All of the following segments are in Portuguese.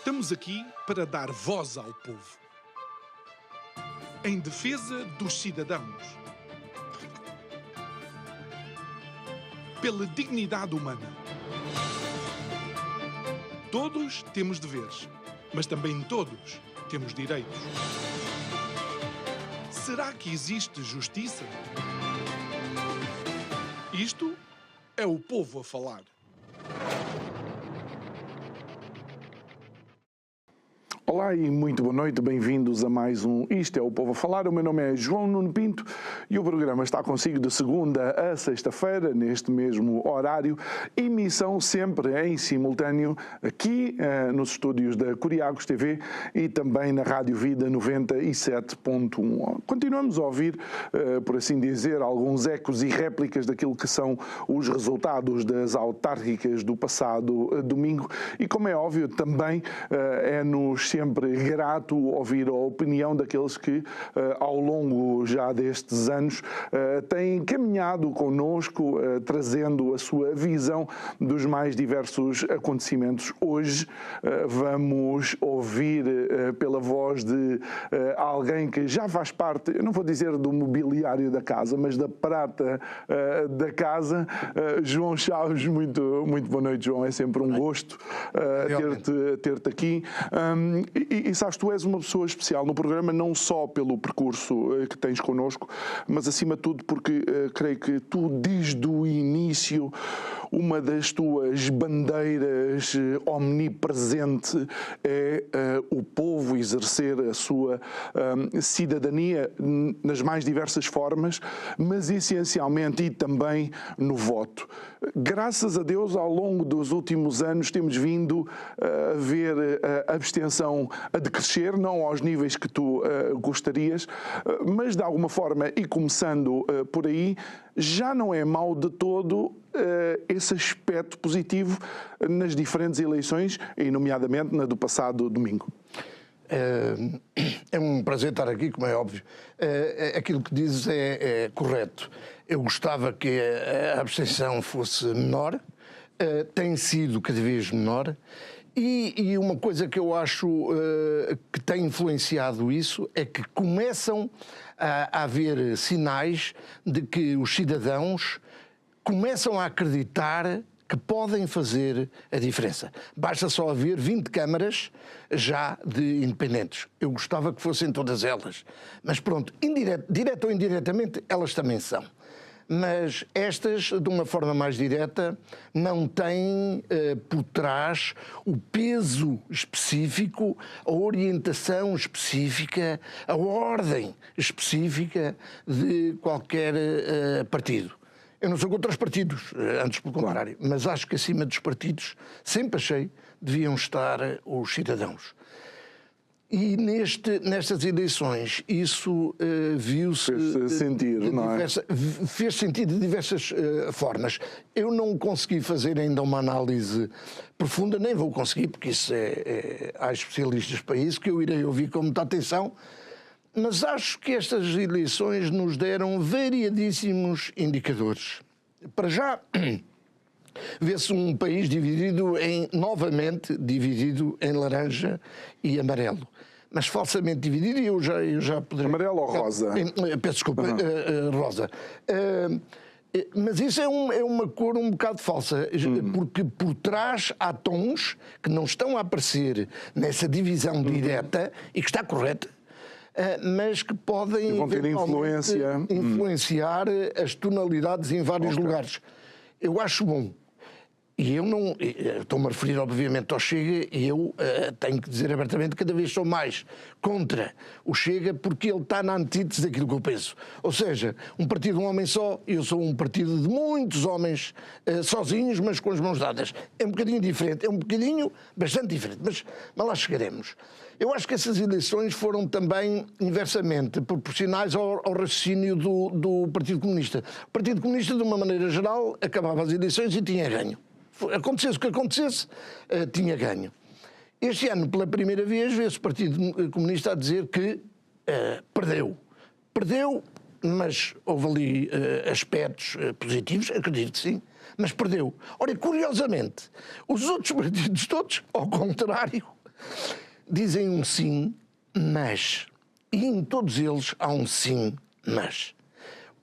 Estamos aqui para dar voz ao povo, em defesa dos cidadãos, pela dignidade humana. Todos temos deveres, mas também todos temos direitos. Será que existe justiça? Isto é o povo a falar. Olá e muito boa noite, bem-vindos a mais um Isto é o Povo a Falar. O meu nome é João Nuno Pinto e o programa está consigo de segunda a sexta-feira, neste mesmo horário, emissão sempre em simultâneo aqui nos estúdios da Curiagos TV e também na Rádio Vida 97.1. Continuamos a ouvir, por assim dizer, alguns ecos e réplicas daquilo que são os resultados das autárquicas do passado domingo e, como é óbvio, também é-nos sempre grato ouvir a opinião daqueles que, ao longo já destes anos, têm caminhado connosco, trazendo a sua visão dos mais diversos acontecimentos. Hoje vamos ouvir pela voz de alguém que já faz parte, eu não vou dizer do mobiliário da casa, mas da prata da casa, João Chaves. Muito boa noite, João. É sempre um gosto ter-te aqui. E sabes, tu és uma pessoa especial no programa, não só pelo percurso que tens connosco, mas acima de tudo porque creio que tu, desde o início, uma das tuas bandeiras omnipresente é o povo exercer a sua cidadania nas mais diversas formas, mas essencialmente e também no voto. Graças a Deus, ao longo dos últimos anos, temos vindo a ver a abstenção a decrescer, não aos níveis que tu gostarias, mas de alguma forma, e começando por aí, já não é mau de todo esse aspecto positivo nas diferentes eleições, e nomeadamente na do passado domingo. É um prazer estar aqui, como é óbvio. Aquilo que dizes é correto. Eu gostava que a abstenção fosse menor, tem sido cada vez menor, e uma coisa que eu acho que tem influenciado isso é que começam a haver sinais de que os cidadãos começam a acreditar que podem fazer a diferença. Basta só haver 20 câmaras já de independentes. Eu gostava que fossem todas elas. Mas pronto, direto ou indiretamente, elas também são. Mas estas, de uma forma mais direta, não têm por trás o peso específico, a orientação específica, a ordem específica de qualquer partido. Eu não sou contra os partidos, antes pelo contrário, mas acho que acima dos partidos, sempre achei, deviam estar os cidadãos. E nestas eleições isso viu-se... Fez sentido, não é? Fez sentido de diversas formas. Eu não consegui fazer ainda uma análise profunda, nem vou conseguir, porque isso há especialistas para isso, que eu irei ouvir com muita atenção, mas acho que estas eleições nos deram variadíssimos indicadores. Para já, vê-se um país novamente dividido em laranja e amarelo. Mas falsamente dividido, e eu já poderia... Amarelo ou rosa? Peço desculpa, rosa. Mas isso é uma cor um bocado falsa, porque por trás há tons que não estão a aparecer nessa divisão direta, e que está correta, mas que podem vão ter influenciar as tonalidades em vários lugares. Eu acho bom. E eu não... Estou-me a referir, obviamente, ao Chega, e eu tenho que dizer abertamente que cada vez sou mais contra o Chega, porque ele está na antítese daquilo que eu penso. Ou seja, um partido de um homem só, eu sou um partido de muitos homens sozinhos, mas com as mãos dadas. É um bocadinho diferente, é um bocadinho bastante diferente, mas lá chegaremos. Eu acho que essas eleições foram também inversamente proporcionais ao raciocínio do Partido Comunista. O Partido Comunista, de uma maneira geral, acabava as eleições e tinha ganho. Acontecesse o que acontecesse, tinha ganho. Este ano, pela primeira vez, vê-se o Partido Comunista a dizer que perdeu. Perdeu, mas houve ali aspectos positivos, acredito que sim, mas perdeu. Ora, curiosamente, os outros partidos todos, ao contrário, dizem um sim, mas. E em todos eles há um sim, mas.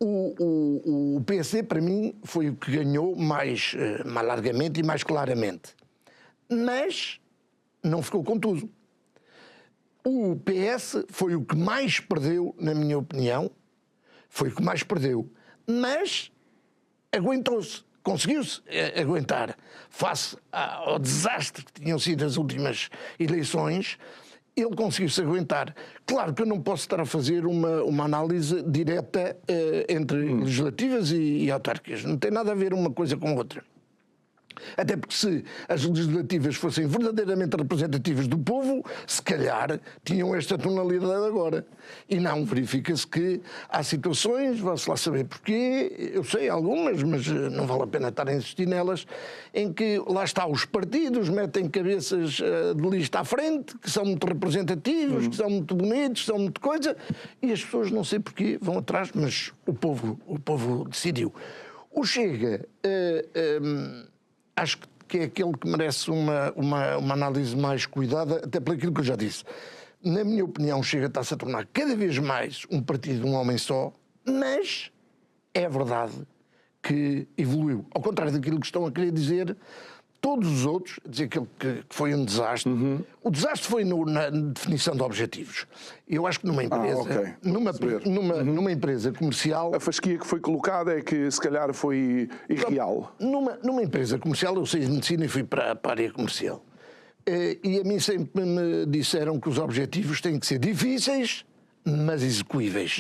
O PSD, para mim, foi o que ganhou mais largamente e mais claramente. Mas não ficou com tudo. O PS foi o que mais perdeu, na minha opinião, foi o que mais perdeu. Mas aguentou-se, conseguiu-se aguentar face ao desastre que tinham sido as últimas eleições. Ele conseguiu-se aguentar. Claro que eu não posso estar a fazer uma análise direta entre legislativas e autárquicas. Não tem nada a ver uma coisa com outra. Até porque se as legislativas fossem verdadeiramente representativas do povo, se calhar tinham esta tonalidade agora. E não, verifica-se que há situações, vá-se lá saber porquê, eu sei algumas, mas não vale a pena estar a insistir nelas, em que lá está, os partidos metem cabeças de lista à frente, que são muito representativos, que são muito bonitos, que são muito coisa, e as pessoas não sei porquê vão atrás, mas o povo decidiu. O Chega... acho que é aquele que merece uma análise mais cuidada, até por aquilo que eu já disse. Na minha opinião, Chega está-se a tornar cada vez mais um partido de um homem só, mas é verdade que evoluiu. Ao contrário daquilo que estão a querer dizer todos os outros, dizer que foi um desastre. O desastre foi na definição de objetivos. Eu acho que numa empresa, numa empresa comercial... A fasquia que foi colocada é que se calhar foi irreal. Numa empresa comercial, eu saí de medicina e fui para a área comercial. E a mim sempre me disseram que os objetivos têm que ser difíceis, mas execuíveis.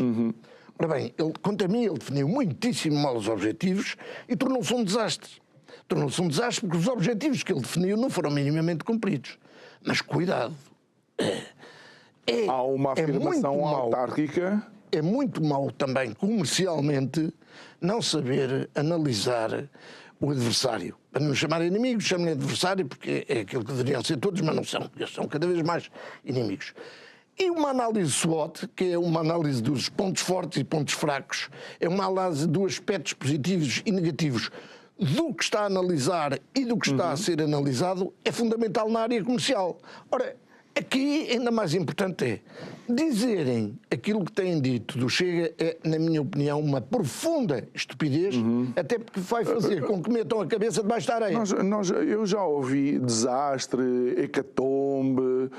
Ora bem, quanto a mim, ele definiu muitíssimo mal os objetivos e tornou-se um desastre. Tornou-se um desastre porque os objetivos que ele definiu não foram minimamente cumpridos. Mas cuidado. Há uma afirmação autárquica. É muito mau também, comercialmente, não saber analisar o adversário. Para não chamar inimigos, chamem adversário, porque é aquilo que deveriam ser todos, mas não são. Eles são cada vez mais inimigos. E uma análise SWOT, que é uma análise dos pontos fortes e pontos fracos, é uma análise dos aspectos positivos e negativos do que está a analisar e do que está a ser analisado, é fundamental na área comercial. Ora, aqui ainda mais importante é dizerem aquilo que têm dito do Chega é, na minha opinião, uma profunda estupidez, até porque vai fazer com que metam a cabeça debaixo da areia. Eu já ouvi desastre, hecatombe,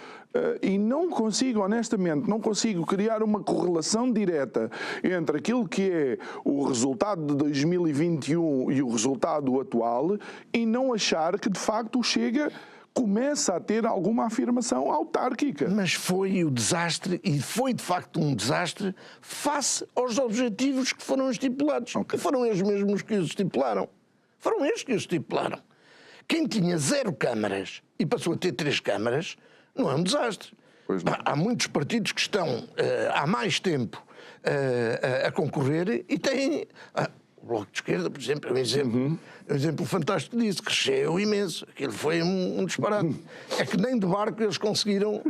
e não consigo, honestamente, não consigo criar uma correlação direta entre aquilo que é o resultado de 2021 e o resultado atual e não achar que, de facto, o Chega começa a ter alguma afirmação autárquica. Mas foi o desastre, e foi de facto um desastre, face aos objetivos que foram estipulados. Que foram eles mesmos que os estipularam. Foram eles que os estipularam. Quem tinha 0 câmaras e passou a ter 3 câmaras, não é um desastre. Há muitos partidos que estão há mais tempo a concorrer e têm... O Bloco de Esquerda, por exemplo, é um exemplo fantástico disso, cresceu imenso. Aquilo foi um disparate. É que nem de barco eles conseguiram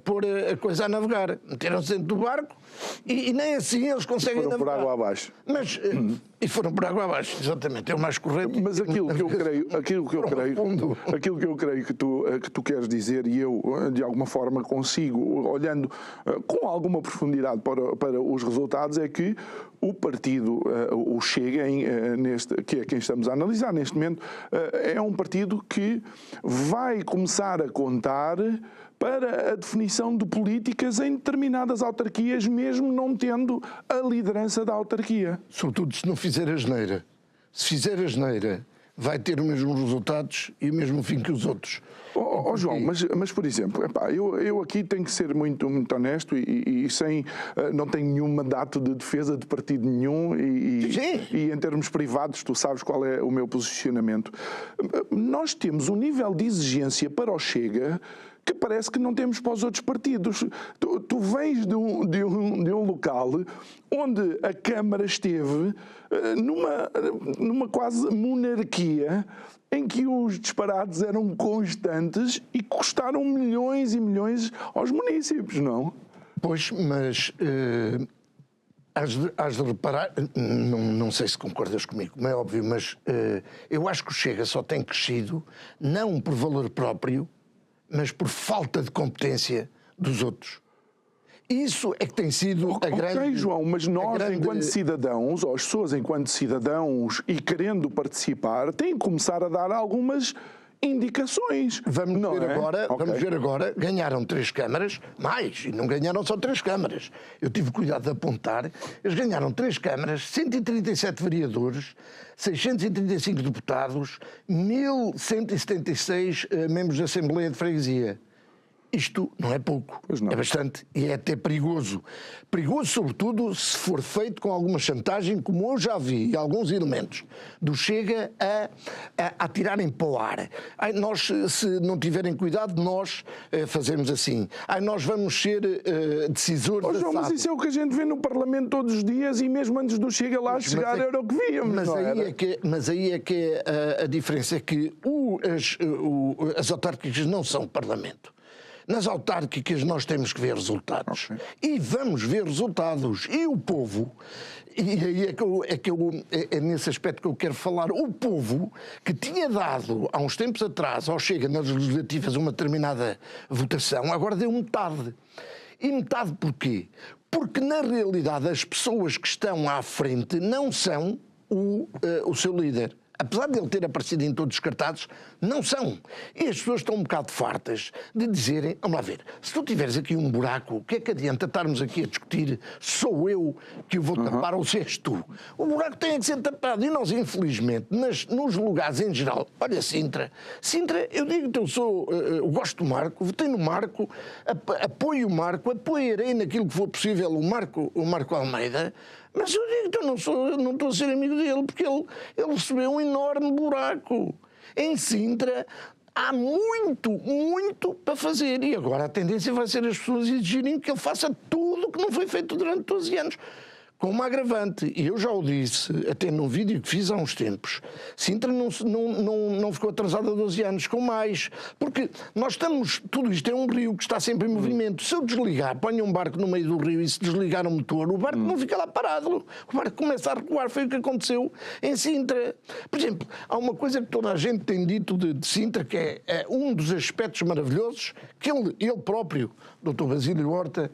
pôr a coisa a navegar. Meteram-se dentro do barco e nem assim eles conseguem navegar. Foram por água abaixo. Mas, e foram por água abaixo, exatamente. É o mais correto. Mas aquilo que eu creio que tu queres dizer, e eu, de alguma forma, consigo, olhando com alguma profundidade para os resultados, é que o partido, o Chega, que é quem estamos a analisar neste momento, é um partido que vai começar a contar para a definição de políticas em determinadas autarquias, mesmo não tendo a liderança da autarquia. Sobretudo se não fizer asneira. Se fizer asneira, vai ter os mesmos resultados e o mesmo fim que os outros. João, mas por exemplo, eu aqui tenho que ser muito honesto e não tenho nenhum mandato de defesa de partido nenhum e em termos privados tu sabes qual é o meu posicionamento. Nós temos um nível de exigência para o Chega que parece que não temos para os outros partidos. Tu vens de um local onde a Câmara esteve numa quase monarquia em que os disparates eram constantes e custaram milhões e milhões aos municípios, não? Pois, mas has de reparar, não sei se concordas comigo, como é óbvio, mas eu acho que o Chega só tem crescido não por valor próprio, mas por falta de competência dos outros. Isso é que tem sido a grande... Ok, João, mas nós, grande... enquanto cidadãos, ou as pessoas enquanto cidadãos e querendo participar, têm que começar a dar algumas indicações. Vamos ver agora, ganharam 3 câmaras, e não ganharam só 3 câmaras. Eu tive cuidado de apontar, eles ganharam 3 câmaras, 137 vereadores, 635 deputados, 1.176 membros da Assembleia de Freguesia. Isto não é pouco, é bastante e é até perigoso. Perigoso, sobretudo, se for feito com alguma chantagem, como eu já vi alguns elementos do Chega a tirarem para o ar. Nós, se não tiverem cuidado, nós fazemos assim. Nós vamos ser decisores... João, mas isso é o que a gente vê no Parlamento todos os dias e mesmo antes do Chega lá chegar era o que víamos. Mas aí é que a diferença é que as autárquicas não são Parlamento. Nas autárquicas nós temos que ver resultados. E vamos ver resultados. E o povo, e aí é nesse aspecto que eu quero falar, o povo que tinha dado há uns tempos atrás ao Chega nas legislativas uma determinada votação, agora deu metade. E metade porquê? Porque na realidade as pessoas que estão à frente não são o seu líder. Apesar de ele ter aparecido em todos os cartazes, não são. E as pessoas estão um bocado fartas de dizerem, vamos lá ver, se tu tiveres aqui um buraco, o que é que adianta estarmos aqui a discutir sou eu que o vou tapar ou se és tu? O buraco tem que ser tapado. E nós, infelizmente, nos lugares em geral, olha Sintra, eu digo que eu gosto do Marco, votei no Marco, apoio o Marco, apoiarei naquilo que for possível o Marco Almeida, mas eu digo que eu não estou a ser amigo dele, porque ele recebeu um enorme buraco. Em Sintra há muito para fazer. E agora a tendência vai ser as pessoas exigirem que ele faça tudo o que não foi feito durante 12 anos. Com uma agravante, e eu já o disse, até num vídeo que fiz há uns tempos, Sintra não ficou atrasada 12 anos, com mais. Porque tudo isto é um rio que está sempre em movimento. Se eu desligar, ponho um barco no meio do rio e se desligar o motor, o barco não fica lá parado. O barco começa a recuar, foi o que aconteceu em Sintra. Por exemplo, há uma coisa que toda a gente tem dito de Sintra, que é um dos aspectos maravilhosos, que ele próprio, Dr. Basílio Horta,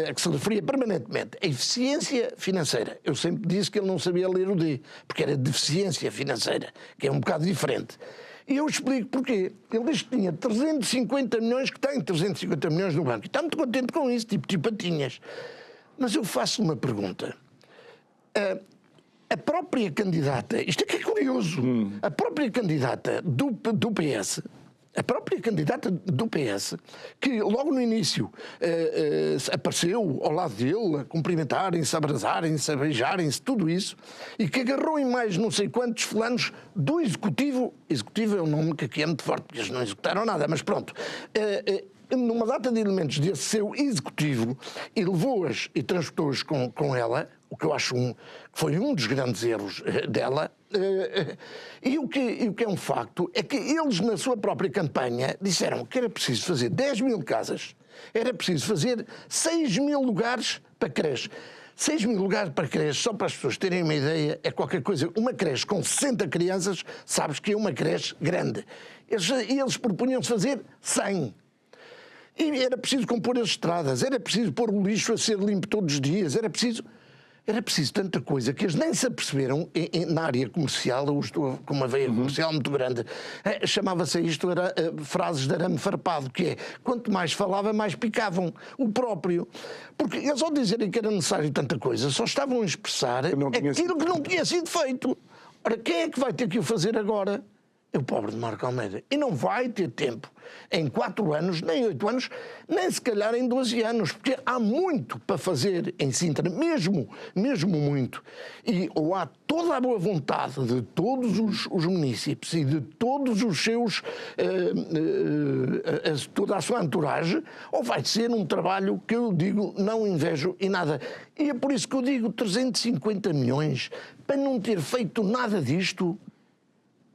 a que se referia permanentemente, a eficiência financeira. Eu sempre disse que ele não sabia ler o D, porque era deficiência financeira, que é um bocado diferente. E eu explico porquê. Ele diz que tinha 350 milhões, que tem 350 milhões no banco. E está muito contente com isso, tipo patinhas. Mas eu faço uma pergunta. A própria candidata, isto é que é curioso, a própria candidata do PS... A própria candidata do PS, que logo no início apareceu ao lado dele, a cumprimentarem-se, a abraçarem-se, a beijarem-se, tudo isso, e que agarrou em mais não sei quantos fulanos do Executivo. Executivo é um nome que aqui é muito forte, porque eles não executaram nada, mas pronto. Numa data de elementos desse seu Executivo, e levou-as e transportou-as com ela, o que eu acho que foi um dos grandes erros dela. E o que é um facto é que eles, na sua própria campanha, disseram que era preciso fazer 10 mil casas, era preciso fazer 6 mil lugares para creche. 6 mil lugares para creche, só para as pessoas terem uma ideia, é qualquer coisa. Uma creche com 60 crianças, sabes que é uma creche grande. Eles propunham-se fazer 100. E era preciso compor as estradas, era preciso pôr o lixo a ser limpo todos os dias, era preciso tanta coisa que eles nem se aperceberam na área comercial. Eu estou com uma veia comercial muito grande. Chamava-se isto, frases de arame farpado, que é, quanto mais falava, mais picavam o próprio. Porque eles, ao dizerem que era necessário tanta coisa, só estavam a expressar aquilo que não tinha sido feito. Ora, quem é que vai ter que o fazer agora? É o pobre de Marco Almeida. E não vai ter tempo em 4 anos, nem 8 anos, nem se calhar em 12 anos, porque há muito para fazer em Sintra, mesmo muito. Ou há toda a boa vontade de todos os municípios e de todos os seus, toda a sua entourage, ou vai ser um trabalho que eu digo, não invejo em nada. E é por isso que eu digo 350 milhões, para não ter feito nada disto.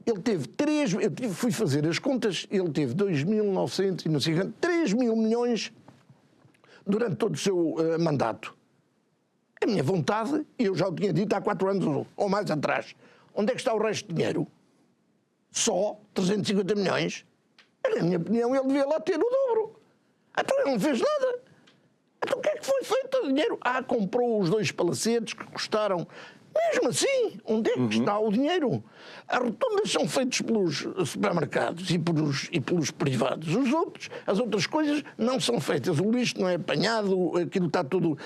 Ele teve eu fui fazer as contas, ele teve 2.900 e não sei quanto, 3 mil milhões durante todo o seu mandato. A minha vontade, eu já o tinha dito há 4 anos ou mais atrás, onde é que está o resto de dinheiro? Só 350 milhões? Na minha opinião, ele devia lá ter o dobro. Então ele não fez nada. Então o que é que foi feito o dinheiro? Comprou os 2 palacetes que custaram. Mesmo assim, onde é que está o dinheiro? As rotundas são feitas pelos supermercados e pelos privados. As outras coisas não são feitas. O lixo não é apanhado, aquilo está tudo...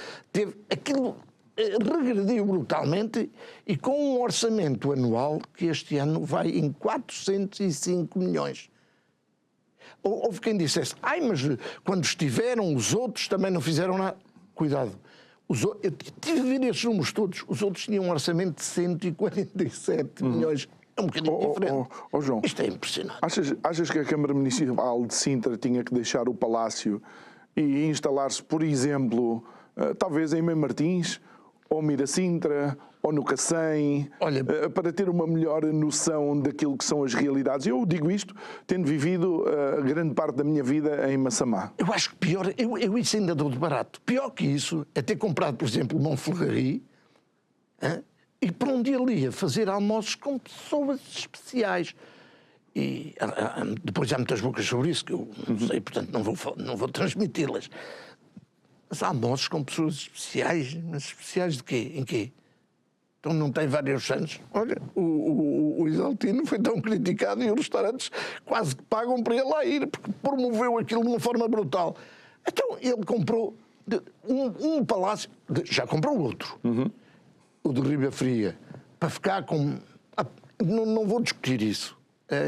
Aquilo regrediu brutalmente e com um orçamento anual que este ano vai em 405 milhões. Houve quem dissesse, mas quando estiveram os outros também não fizeram nada. Cuidado. Eu tive a ver esses números todos. Os outros tinham um orçamento de 147 milhões. É um bocadinho diferente. João, isto é impressionante. Achas que a Câmara Municipal de Sintra tinha que deixar o Palácio e instalar-se, por exemplo, talvez em Mãe Martins, ou Miracintra, ou no Cacém, para ter uma melhor noção daquilo que são as realidades? Eu digo isto tendo vivido grande parte da minha vida em Massamá. Eu acho que pior, eu isso ainda dou de barato. Pior que isso é ter comprado, por exemplo, o Monferrari e para um dia ali a fazer almoços com pessoas especiais. E depois há muitas bocas sobre isso que eu não sei, portanto não vou transmiti-las. Mas almoços com pessoas especiais, mas especiais de quê? Em quê? Então não tem vários anos. Olha, o Isaltino foi tão criticado e os restaurantes quase que pagam para ele lá ir, porque promoveu aquilo de uma forma brutal. Então ele comprou um palácio, já comprou outro, o de Riba Fria, para ficar com... Não vou discutir isso,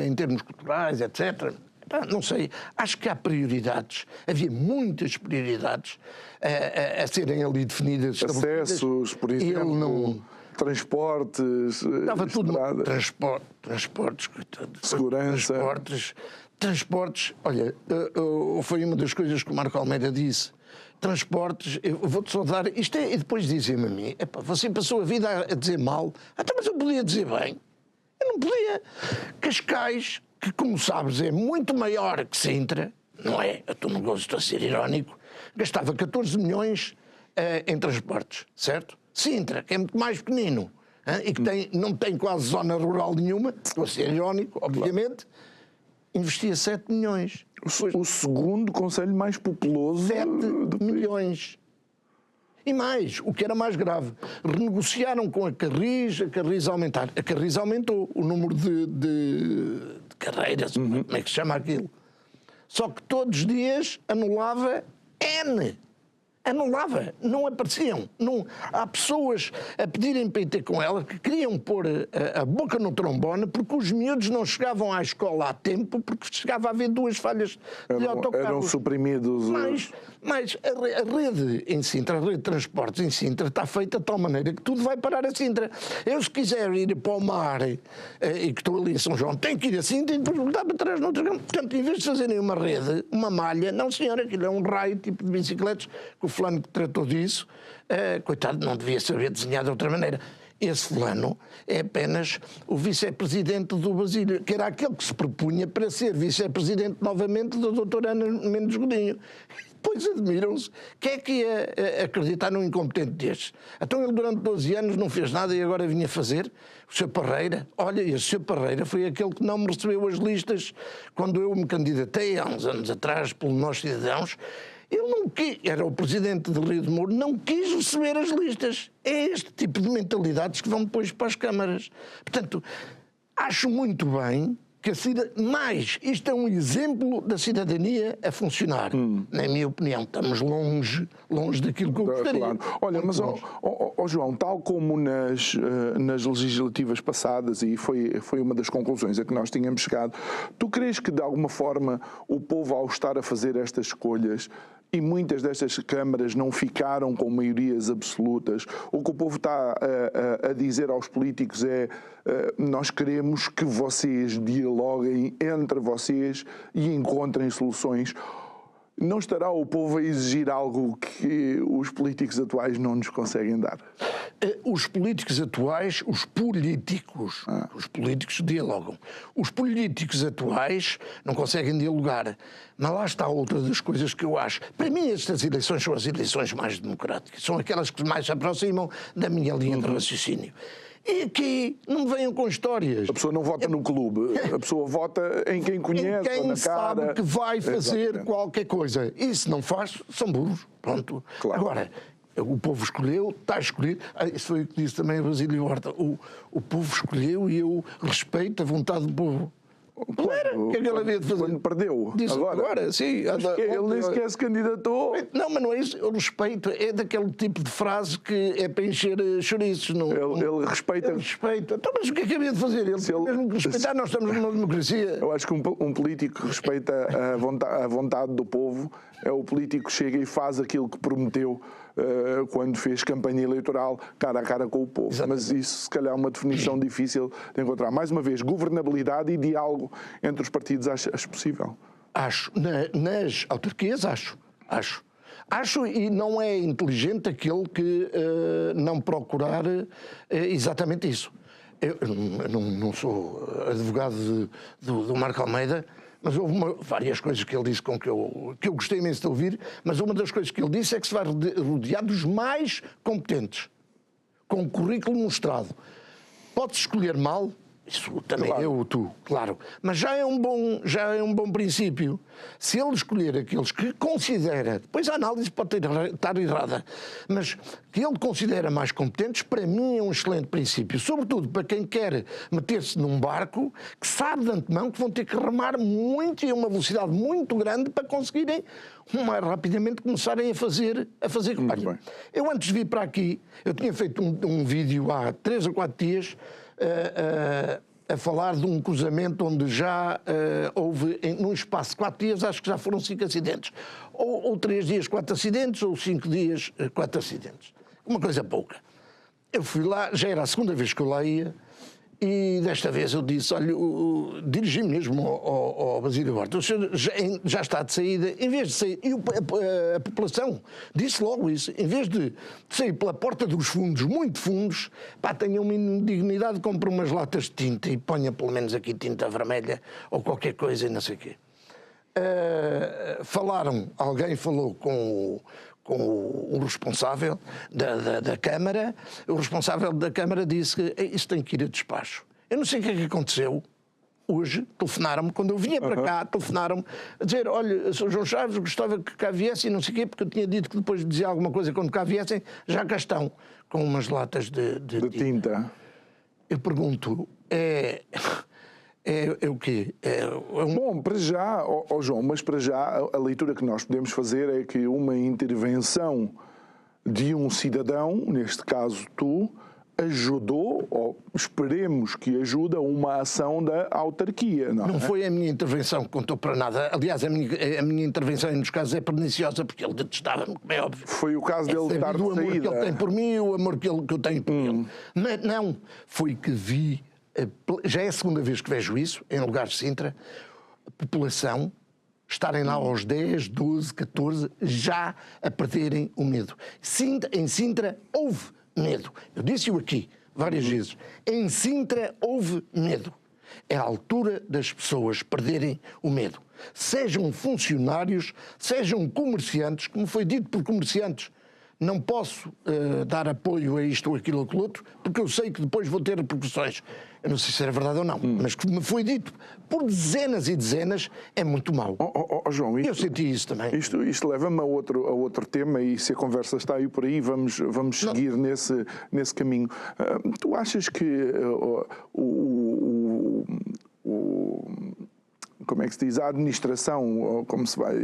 em termos culturais, etc., não sei, acho que há prioridades, havia muitas prioridades a serem ali definidas. Acessos, por exemplo, transportes, estava tudo, transportes, segurança. Transportes, olha, foi uma das coisas que o Marco Almeida disse. Transportes, eu vou-te só dar, e depois dizem-me a mim, você passou a vida a dizer mal, mas eu podia dizer bem, eu não podia. Cascais, que, como sabes, é muito maior que Sintra, não é? Eu estou a ser irónico, gastava 14 milhões em transportes, certo? Sintra, que é muito mais pequenino e que não tem quase zona rural nenhuma, estou a ser irónico, obviamente, investia 7 milhões. O segundo concelho mais populoso... 7 milhões. E mais, o que era mais grave, renegociaram com a Carris aumentar. A Carris aumentou o número de carreiras, como é que se chama aquilo? Só que todos os dias anulava N. Anulava, não apareciam. Não, há pessoas a pedirem para ir ter com ela que queriam pôr a boca no trombone porque os miúdos não chegavam à escola a tempo porque chegava a haver 2 falhas de autocarros. Eram suprimidos. Mas a rede em Sintra, a rede de transportes em Sintra está feita de tal maneira que tudo vai parar a Sintra. Eu, se quiser ir para o mar e que estou ali em São João, tenho que ir assim, tenho que voltar para trás no outro campo. Portanto, em vez de fazerem uma rede, uma malha, não senhora, aquilo é um raio tipo de bicicletas, que o fulano que tratou disso, coitado, não devia saber desenhar de outra maneira. Esse fulano é apenas o vice-presidente do Basílio, que era aquele que se propunha para ser vice-presidente novamente da doutora Ana Mendes Godinho. Depois admiram-se. Quem é que ia acreditar num incompetente destes? Então ele durante 12 anos não fez nada e agora vinha fazer? O Sr. Parreira, olha, esse Sr. Parreira foi aquele que não me recebeu as listas quando eu me candidatei há uns anos atrás pelo Nós Cidadãos. Ele não quis, era o presidente de Rio de Moro, não quis receber as listas. É este tipo de mentalidades que vão depois para as câmaras. Portanto, acho muito bem que isto é um exemplo da cidadania a funcionar. Na minha opinião, estamos longe daquilo que eu gostaria. Claro. Olha, mas, João, tal como nas legislativas passadas, e foi uma das conclusões a que nós tínhamos chegado, tu crees que, de alguma forma, o povo, ao estar a fazer estas escolhas, e muitas destas câmaras não ficaram com maiorias absolutas, o que o povo está a dizer aos políticos é nós queremos que vocês dialoguem entre vocês e encontrem soluções. Não estará o povo a exigir algo que os políticos atuais não nos conseguem dar? Os políticos atuais, os políticos dialogam. Os políticos atuais não conseguem dialogar. Mas lá está outra das coisas que eu acho. Para mim, estas eleições são as eleições mais democráticas. São aquelas que mais se aproximam da minha linha de raciocínio. E aqui não me venham com histórias. A pessoa não vota no clube, a pessoa vota em quem conhece, Em quem na sabe cara. que vai fazer Exatamente. qualquer coisa. E se não faz, são burros. Pronto. Claro. Agora, o povo escolheu, está a escolher. Isso foi o que disse também o Basílio Horta. O povo escolheu e eu respeito a vontade do povo. Não era? O que é que ele havia de fazer? Quando perdeu. Disse, agora sim. Ele nem sequer se candidatou. Não, mas não é isso. O respeito é daquele tipo de frase que é para encher chouriços. Não, Ele respeita. Ele respeita. Então, mas o que é que havia de fazer? Ele mesmo que respeitar, nós estamos numa democracia. Eu acho que um político que respeita a vontade do povo é o político que chega e faz aquilo que prometeu quando fez campanha eleitoral cara a cara com o povo. Exatamente. Mas isso, se calhar, é uma definição difícil de encontrar. Mais uma vez, governabilidade e diálogo entre os partidos acho possível. Acho. Nas autarquias, acho. Acho, e não é inteligente aquele que não procurar exatamente isso. Eu não sou advogado do Marco Almeida, mas houve várias coisas que ele disse que eu gostei imenso de ouvir, mas uma das coisas que ele disse é que se vai rodear dos mais competentes, com o currículo mostrado. Pode-se escolher mal, isso também Claro. eu, tu, claro, mas já é um bom princípio. Se ele escolher aqueles que considera, depois a análise pode estar errada, mas que ele considera mais competentes, para mim é um excelente princípio. Sobretudo para quem quer meter-se num barco que sabe de antemão que vão ter que remar muito e a uma velocidade muito grande para conseguirem mais rapidamente começarem a fazer campanha. bem. Eu antes de vir para aqui, eu tinha feito um vídeo há 3 ou 4 dias a falar de um cruzamento onde já houve, num espaço de 4 dias, acho que já foram 5 acidentes. Ou 3 dias, 4 acidentes, ou 5 dias, 4 acidentes. Uma coisa pouca. Eu fui lá, já era a segunda vez que eu lá ia, e desta vez eu disse, olha, dirigi-me mesmo ao Basílio Horta, o senhor já está de saída, em vez de sair, e a população disse logo isso, em vez de sair pela porta dos fundos, muito fundos, pá, tenha uma indignidade, compre umas latas de tinta e ponha pelo menos aqui tinta vermelha ou qualquer coisa e não sei o quê. Alguém falou com o responsável da Câmara. O responsável da Câmara disse que isso tem que ir a despacho. Eu não sei o que é que aconteceu. Hoje telefonaram-me, quando eu vinha para cá, telefonaram-me a dizer, olha, Sr. João Chaves, gostava que cá viesse e não sei o quê, porque eu tinha dito que depois dizia alguma coisa quando cá viessem, já cá estão, com umas latas de tinta. Eu pergunto, é o quê? Bom, para já, João, mas para já a leitura que nós podemos fazer é que uma intervenção de um cidadão, neste caso tu, ajudou, ou esperemos que ajude, a uma ação da autarquia, não é? Não foi a minha intervenção que contou para nada. Aliás, a minha intervenção, nos casos, é perniciosa, porque ele detestava-me, como é óbvio. Foi o caso dele estar de o amor saída. que ele tem por mim, o amor que eu tenho por ele. Mas não, foi que vi, já é a segunda vez que vejo isso, em lugares de Sintra, a população estarem lá aos 10, 12, 14, já a perderem o medo. Em Sintra houve medo. Eu disse-o aqui várias vezes. Em Sintra houve medo. É a altura das pessoas perderem o medo. Sejam funcionários, sejam comerciantes, como foi dito por comerciantes. Não posso dar apoio a isto ou aquilo ou aquilo outro, porque eu sei que depois vou ter repercussões. Eu não sei se era verdade ou não, mas que me foi dito por dezenas e dezenas, é muito mau. João, Eu senti isso também. Isto leva-me a outro tema, e se a conversa está aí por aí, vamos seguir nesse caminho. Tu achas que como é que se diz, a administração, ou como se vai,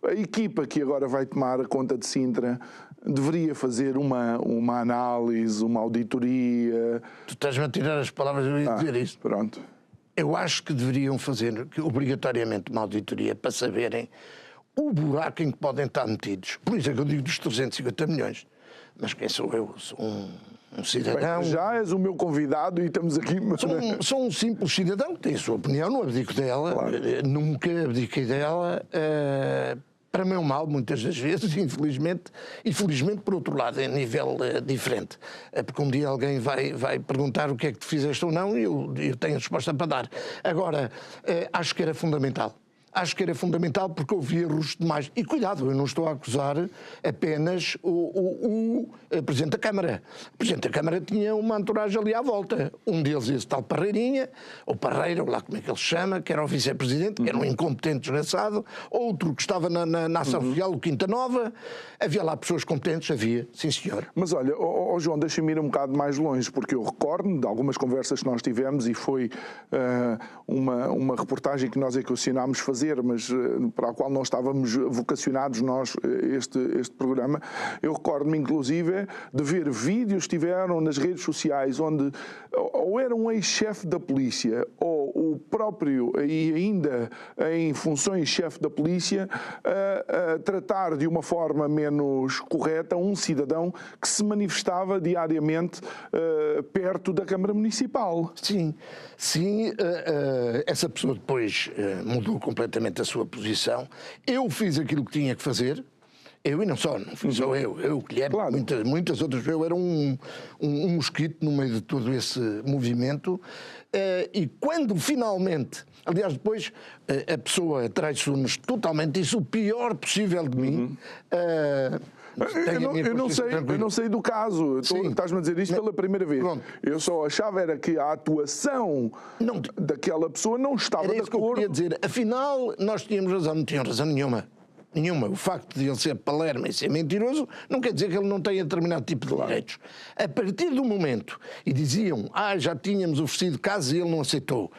a equipa que agora vai tomar a conta de Sintra deveria fazer uma análise, uma auditoria? Tu estás-me a tirar as palavras, eu ia dizer isso. Pronto. Eu acho que deveriam fazer obrigatoriamente uma auditoria para saberem o buraco em que podem estar metidos. Por isso é que eu digo dos 350 milhões. Mas quem sou eu? Sou um cidadão. Bem, já és o meu convidado e estamos aqui. Sou um simples cidadão que tem a sua opinião, não abdico dela, claro. Nunca abdiquei dela. Para meu mal, muitas das vezes, infelizmente, e felizmente, por outro lado, em nível diferente. Porque um dia alguém vai perguntar o que é que tu fizeste ou não, e eu tenho resposta para dar. Agora, acho que era fundamental. acho que era fundamental porque houve erros demais. E cuidado, eu não estou a acusar apenas o Presidente da Câmara. O Presidente da Câmara tinha uma entourage ali à volta. Um deles, esse tal Parreirinha, ou Parreira, ou lá como é que ele se chama, que era o Vice-Presidente, que era um incompetente desgraçado. Outro que estava na Ação Social, o Quinta Nova. Havia lá pessoas competentes, havia, sim senhor. Mas olha, João, deixa-me ir um bocado mais longe, porque eu recordo de algumas conversas que nós tivemos e foi uma reportagem que nós equacionámos fazer, mas para a qual nós estávamos vocacionados, este programa. Eu recordo-me, inclusive, de ver vídeos que tiveram nas redes sociais onde ou era um ex-chefe da polícia ou o próprio, e ainda em funções chefe da polícia, a tratar de uma forma menos correta um cidadão que se manifestava diariamente perto da Câmara Municipal. Sim, essa pessoa depois mudou completamente a sua posição. Eu fiz aquilo que tinha que fazer. Eu e não fui só eu, Guilherme, claro. muitas outras. Eu era um mosquito no meio de todo esse movimento. E quando finalmente, aliás, depois a pessoa traiçoou-nos totalmente, disse o pior possível de mim. Eu não sei do caso. Estás-me a dizer isto pela primeira vez. Pronto. Eu só achava era que a atuação daquela pessoa não estava de acordo. Que eu queria dizer. Afinal, nós tínhamos razão, não tínhamos razão nenhuma. O facto de ele ser palerma e ser mentiroso não quer dizer que ele não tenha determinado tipo de direitos. A partir do momento, e diziam, já tínhamos oferecido caso e ele não aceitou.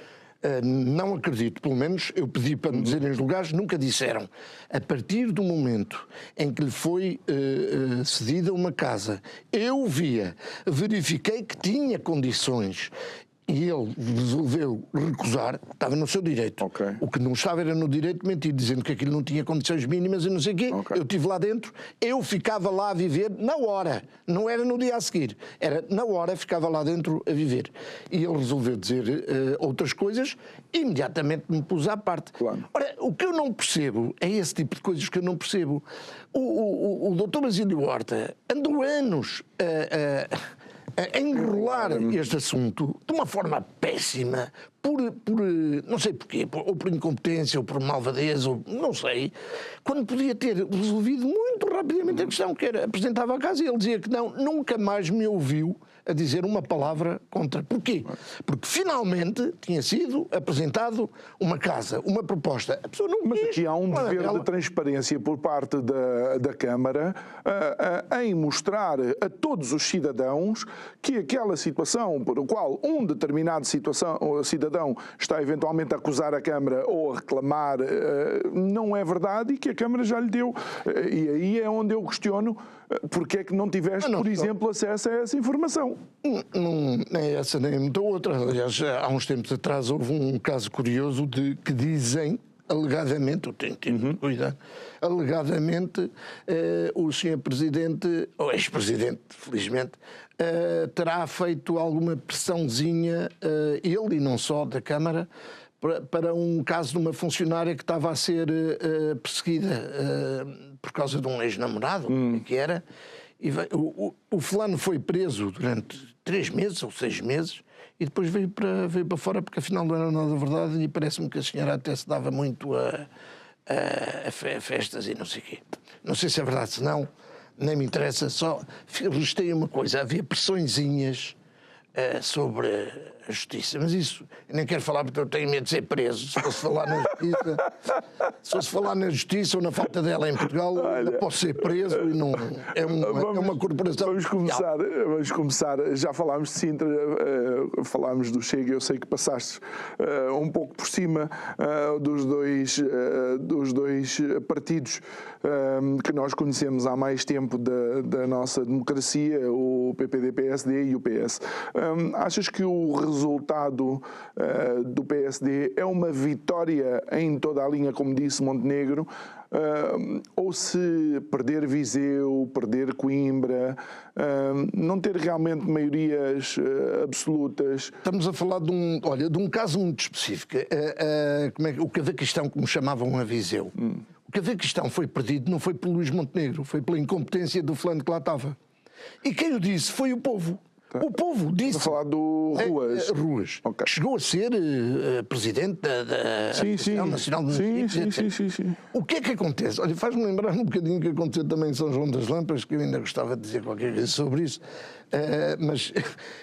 Não acredito, pelo menos eu pedi para me dizerem os lugares, nunca disseram. A partir do momento em que lhe foi cedida uma casa, eu verifiquei que tinha condições e ele resolveu recusar, estava no seu direito. Okay. O que não estava era no direito de mentir, dizendo que aquilo não tinha condições mínimas e não sei o quê. Okay. Eu estive lá dentro, eu ficava lá a viver na hora, não era no dia a seguir, era na hora, ficava lá dentro a viver. E ele resolveu dizer outras coisas, imediatamente me pus à parte. Claro. Ora, o que eu não percebo é esse tipo de coisas que eu não percebo. O doutor Basílio Horta andou anos a enrolar este assunto de uma forma péssima, por não sei porquê, ou por incompetência, ou por malvadez, ou não sei, quando podia ter resolvido muito rapidamente a questão, que era, apresentava a casa e ele dizia que não, nunca mais me ouviu a dizer uma palavra contra. Porquê? Porque finalmente tinha sido apresentado uma casa, uma proposta. A pessoa não Mas aqui há um dever de transparência por parte da Câmara em mostrar a todos os cidadãos que aquela situação por a qual um determinado cidadão está eventualmente a acusar a Câmara ou a reclamar não é verdade e que a Câmara já lhe deu. E aí é onde eu questiono porque é que não tiveste, por exemplo, acesso a essa informação. Nem essa, nem muita outra. Aliás, há uns tempos atrás houve um caso curioso que dizem, alegadamente, eu tenho tido cuidado, alegadamente o Sr. Presidente, ou ex-Presidente, felizmente, terá feito alguma pressãozinha, ele e não só, da Câmara, para um caso de uma funcionária que estava a ser perseguida por causa de um ex-namorado, que era, e o fulano foi preso durante 3 meses ou 6 meses e depois veio para fora porque afinal não era nada verdade e parece-me que a senhora até se dava muito a festas e não sei o quê. Não sei se é verdade, se não, nem me interessa, só restei uma coisa, havia pressõezinhas sobre a justiça, mas isso eu nem quero falar porque eu tenho medo de ser preso. Se fosse falar na justiça ou na falta dela em Portugal, eu posso ser preso e não é uma corporação. Vamos começar. Já falámos de Sintra, falámos do Chega. Eu sei que passaste um pouco por cima dos dois partidos que nós conhecemos há mais tempo da nossa democracia, o PPD-PSD e o PS. Achas que o resultado do PSD é uma vitória em toda a linha, como disse Montenegro, ou se perder Viseu, perder Coimbra, não ter realmente maiorias absolutas? Estamos a falar de um caso muito específico. O Cavaquistão, como chamavam a Viseu. O Cavaquistão foi perdido, não foi pelo Luís Montenegro, foi pela incompetência do fulano que lá estava. E quem o disse foi o povo. O povo disse... a falar do Ruas. Ruas. Okay. Chegou a ser presidente da Associação Nacional de Municípios. Sim. O que é que acontece? Olha, faz-me lembrar um bocadinho o que aconteceu também em São João das Lampas, que eu ainda gostava de dizer qualquer coisa sobre isso. Mas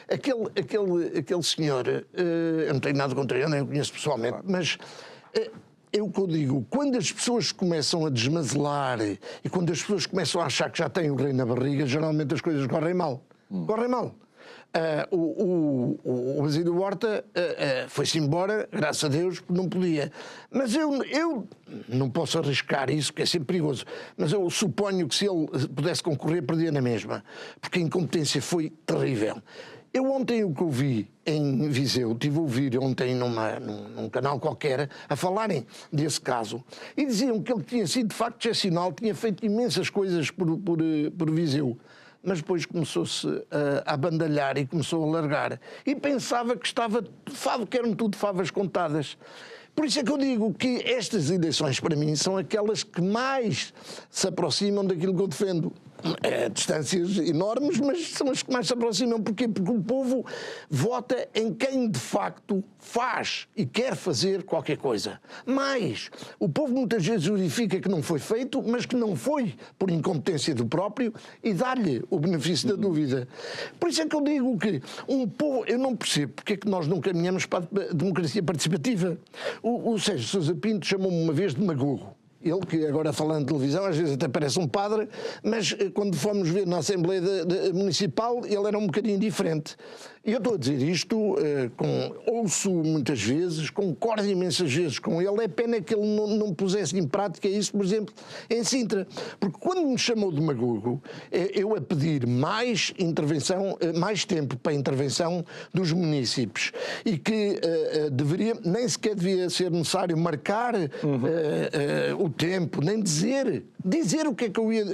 aquele senhor, eu não tenho nada contra ele, nem o conheço pessoalmente, mas... É o que eu digo, quando as pessoas começam a desmazelar e quando as pessoas começam a achar que já têm o rei na barriga, geralmente as coisas correm mal. Correm mal. O Basílio Horta foi-se embora, graças a Deus, porque não podia. Mas eu não posso arriscar isso, que é sempre perigoso, mas eu suponho que se ele pudesse concorrer, perdia na mesma, porque a incompetência foi terrível. Eu ontem o que ouvi em Viseu, estive a ouvir ontem num canal qualquer, a falarem desse caso, e diziam que ele tinha sido de facto excepcional, tinha feito imensas coisas por Viseu, mas depois começou-se a abandalhar e começou a largar. E pensava que que eram tudo favas contadas. Por isso é que eu digo que estas eleições, para mim, são aquelas que mais se aproximam daquilo que eu defendo. Distâncias enormes, mas são as que mais se aproximam. Porquê? Porque o povo vota em quem de facto faz e quer fazer qualquer coisa. Mas o povo muitas vezes verifica que não foi feito, mas que não foi por incompetência do próprio e dá-lhe o benefício da dúvida. Por isso é que eu digo que um povo... Eu não percebo porque é que nós não caminhamos para a democracia participativa. O Sérgio Sousa Pinto chamou-me uma vez de demagogo. Ele, que agora falando de televisão, às vezes até parece um padre, mas quando fomos ver na Assembleia Municipal, ele era um bocadinho diferente. E eu estou a dizer isto, ouço muitas vezes, concordo imensas vezes com ele, é pena que ele não pusesse em prática isso, por exemplo, em Sintra. Porque quando me chamou de demagogo, eu a pedir mais intervenção, mais tempo para a intervenção dos municípios, e que nem sequer devia ser necessário marcar o tempo, nem dizer o que é que eu ia...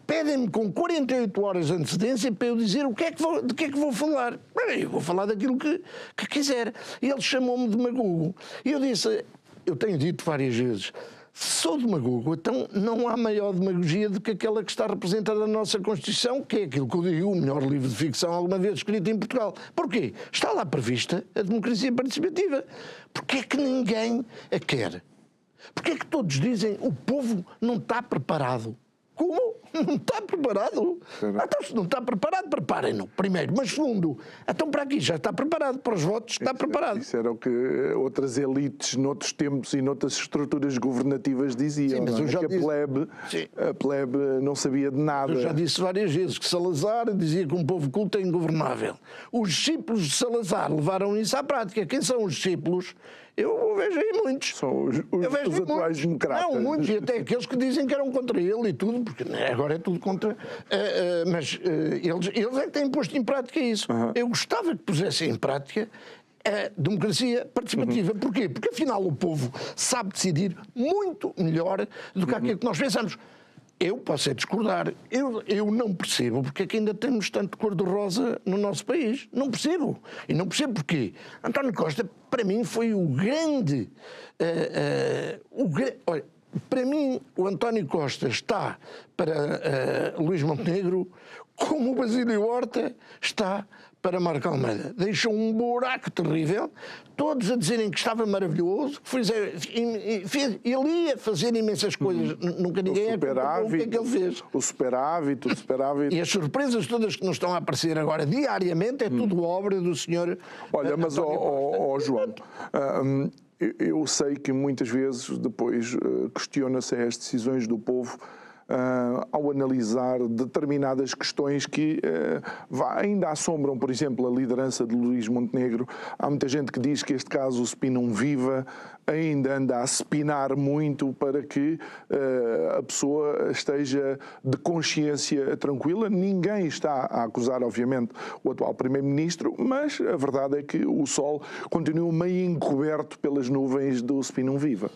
Pedem-me com 48 horas de antecedência para eu dizer de que é que vou falar. Eu vou falar daquilo que quiser. E ele chamou-me de demagogo. E eu disse, eu tenho dito várias vezes, se sou demagogo, então não há maior demagogia do que aquela que está representada na nossa Constituição, que é aquilo que eu digo, o melhor livro de ficção alguma vez escrito em Portugal. Porquê? Está lá prevista a democracia participativa. Porquê é que ninguém a quer? Porquê é que todos dizem o povo não está preparado? Como? Não está preparado? Então, se não está preparado, preparem-no, primeiro. Mas segundo, então para aqui já está preparado, para os votos está preparado. Isso era o que outras elites, noutros tempos e noutras estruturas governativas diziam. Sim, mas eu já que a plebe não sabia de nada. Eu já disse várias vezes que Salazar dizia que um povo culto é ingovernável. Os discípulos de Salazar levaram isso à prática. Quem são os discípulos? Eu vejo aí muitos. São os atuais democratas. Não, muitos, e até aqueles que dizem que eram contra ele e tudo, porque agora é tudo contra... mas eles é que têm posto em prática isso. Eu gostava que pusessem em prática a democracia participativa. Porquê? Porque afinal o povo sabe decidir muito melhor do que aquilo que nós pensamos. Eu posso discordar. Eu não percebo porque é que ainda temos tanto cor-de-rosa no nosso país. Não percebo. E não percebo porquê. António Costa, para mim, foi o grande... olha, para mim, o António Costa está para Luís Montenegro como o Basílio Horta está para Marco Almeida. Deixou um buraco terrível, todos a dizerem que estava maravilhoso, ele ia fazer imensas coisas, nunca ninguém acreditou o que é que ele fez. O superávit. E as surpresas todas que nos estão a aparecer agora diariamente é tudo obra do senhor. Olha, mas João, eu sei que muitas vezes depois questiona-se as decisões do povo ao analisar determinadas questões que ainda assombram, por exemplo, a liderança de Luís Montenegro. Há muita gente que diz que este caso, o Spinum Viva, ainda anda a spinar muito para que a pessoa esteja de consciência tranquila. Ninguém está a acusar, obviamente, o atual Primeiro-Ministro, mas a verdade é que o sol continua meio encoberto pelas nuvens do Spinum Viva.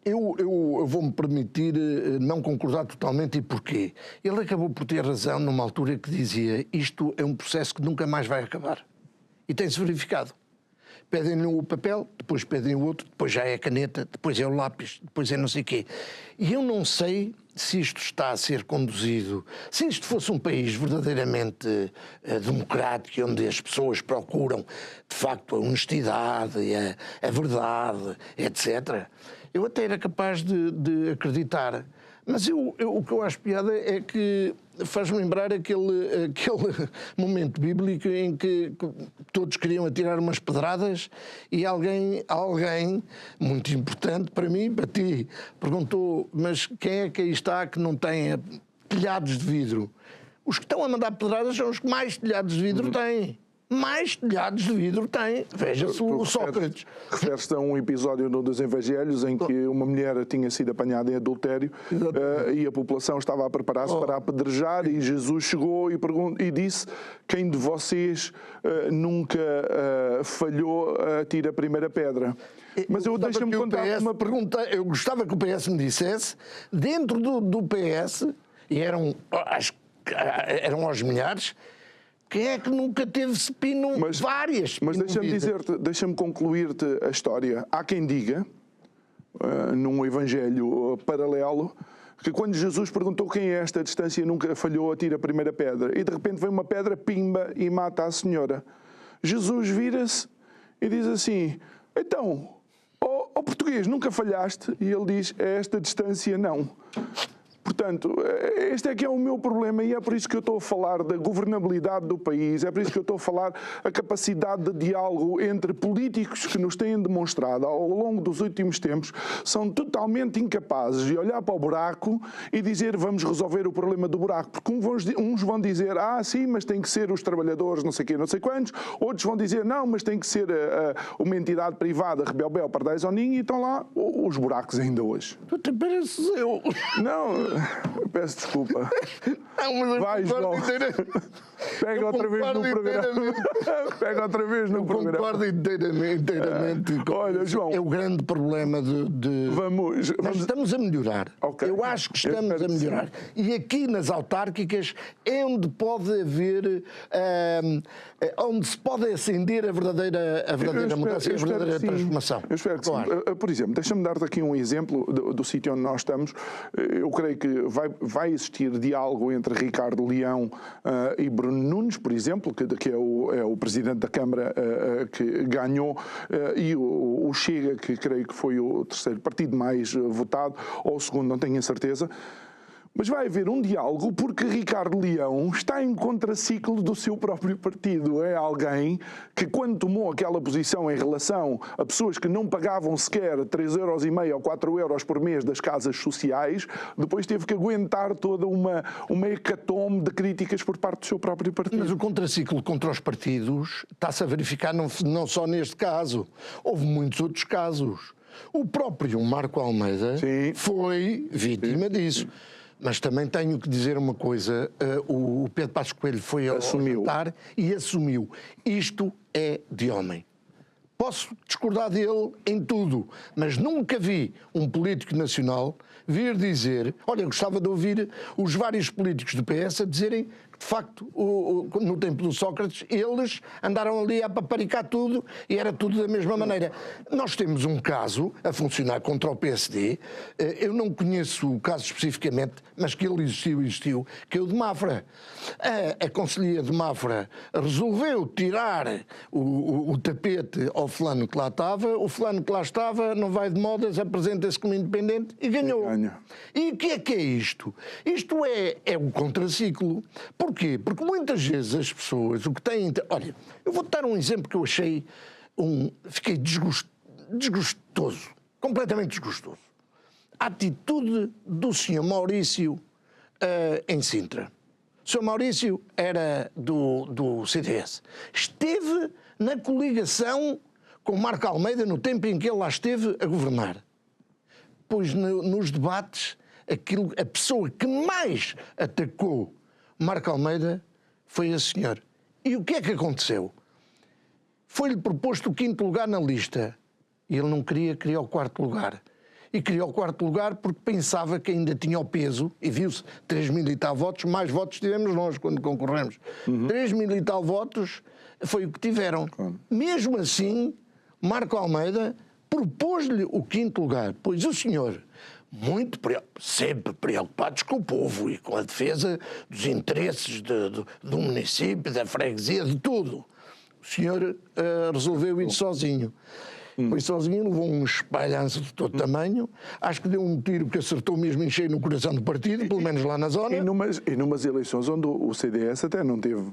Eu vou-me permitir não concordar totalmente, e porquê? Ele acabou por ter razão numa altura que dizia isto é um processo que nunca mais vai acabar. E tem-se verificado. Pedem-lhe o papel, depois pedem o outro, depois já é a caneta, depois é o lápis, depois é não sei o quê. E eu não sei se isto está a ser conduzido, se isto fosse um país verdadeiramente democrático, onde as pessoas procuram, de facto, a honestidade, a verdade, etc., eu até era capaz de acreditar. Mas o que eu acho piada é que faz-me lembrar aquele momento bíblico em que todos queriam atirar umas pedradas e alguém muito importante para mim, perguntou, mas quem é que aí está que não tem telhados de vidro? Os que estão a mandar pedradas são os que mais telhados de vidro têm. Mais telhados de vidro tem. Veja-se o Sócrates. Refere-se a um episódio num dos Evangelhos em que uma mulher tinha sido apanhada em adultério e a população estava a preparar-se para apedrejar e Jesus chegou e disse: quem de vocês nunca falhou atira a primeira pedra? Mas deixa-me contar uma pergunta. Eu gostava que o PS me dissesse, dentro do PS, e eram aos milhares, quem é que nunca teve pino? Várias. Mas deixa-me concluir-te a história. Há quem diga, num evangelho paralelo, que quando Jesus perguntou quem é esta distância nunca falhou, atira a primeira pedra. E de repente vem uma pedra, pimba, e mata a senhora. Jesus vira-se e diz assim: então, ó português, nunca falhaste? E ele diz: a esta distância não. Portanto, este é que é o meu problema e é por isso que eu estou a falar da governabilidade do país, é por isso que eu estou a falar a capacidade de diálogo entre políticos que nos têm demonstrado ao longo dos últimos tempos são totalmente incapazes de olhar para o buraco e dizer vamos resolver o problema do buraco, porque uns vão dizer sim, mas tem que ser os trabalhadores não sei quê, não sei quantos, outros vão dizer não, mas tem que ser uma entidade privada, rebel, pardais ao ninho, e estão lá os buracos ainda hoje. Tu te pareces eu. Não... Peço desculpa. Vai, João. Pega outra vez no programa. Pega outra vez no programa. Concordo inteiramente. Olha, João. É o grande problema de... Nós estamos a melhorar. Okay. Eu acho que estamos a melhorar. E aqui nas autárquicas é onde pode haver... onde se pode acender a verdadeira mudança e a verdadeira transformação. Eu espero que claro. Sim. Por exemplo, deixa-me dar-te aqui um exemplo do sítio onde nós estamos. Eu creio que vai existir diálogo entre Ricardo Leão e Bruno Nunes, por exemplo, que é o presidente da Câmara que ganhou, e o Chega, que creio que foi o terceiro partido mais votado, ou o segundo, não tenho a certeza. Mas vai haver um diálogo porque Ricardo Leão está em contraciclo do seu próprio partido. É alguém que, quando tomou aquela posição em relação a pessoas que não pagavam sequer 3,5€ ou 4€ por mês das casas sociais, depois teve que aguentar toda uma hecatombe de críticas por parte do seu próprio partido. Mas o contraciclo contra os partidos está-se a verificar não só neste caso. Houve muitos outros casos. O próprio Marco Almeida foi vítima disso. Mas também tenho que dizer uma coisa, o Pedro Passos Coelho foi ao jantar e assumiu. Isto é de homem. Posso discordar dele em tudo, mas nunca vi um político nacional vir dizer... Olha, gostava de ouvir os vários políticos do PS a dizerem que, de facto, no tempo do Sócrates, eles andaram ali a paparicar tudo e era tudo da mesma maneira. Nós temos um caso a funcionar contra o PSD, eu não conheço o caso especificamente, mas que ele existiu, que é o de Mafra. A Conselhia de Mafra resolveu tirar o tapete ao fulano que lá estava, o fulano que lá estava não vai de modas, apresenta-se como independente e ganhou. E o que é isto? Isto é um contraciclo. Porquê? Porque muitas vezes as pessoas o que têm... Olha, eu vou-te dar um exemplo que eu achei... Fiquei desgostoso, completamente desgostoso. A atitude do Sr. Maurício em Sintra. O Sr. Maurício era do CDS. Esteve na coligação com Marco Almeida no tempo em que ele lá esteve a governar. Pois nos debates, a pessoa que mais atacou Marco Almeida foi a senhora. E o que é que aconteceu? Foi-lhe proposto o 5º lugar na lista. E ele não queria o 4º lugar. E queria o 4º lugar porque pensava que ainda tinha o peso, e viu-se 3.000 e tal votos, mais votos tivemos nós quando concorremos. 3.000 e tal votos foi o que tiveram. Mesmo assim, Marco Almeida propôs-lhe o 5º lugar, pois o senhor, sempre preocupados com o povo e com a defesa dos interesses do município, da freguesia, de tudo, o senhor resolveu ir sozinho. Foi sozinho, levou um espalhanço de todo tamanho, acho que deu um tiro que acertou mesmo em cheio no coração do partido, pelo menos lá na zona. E numas eleições onde o CDS até não teve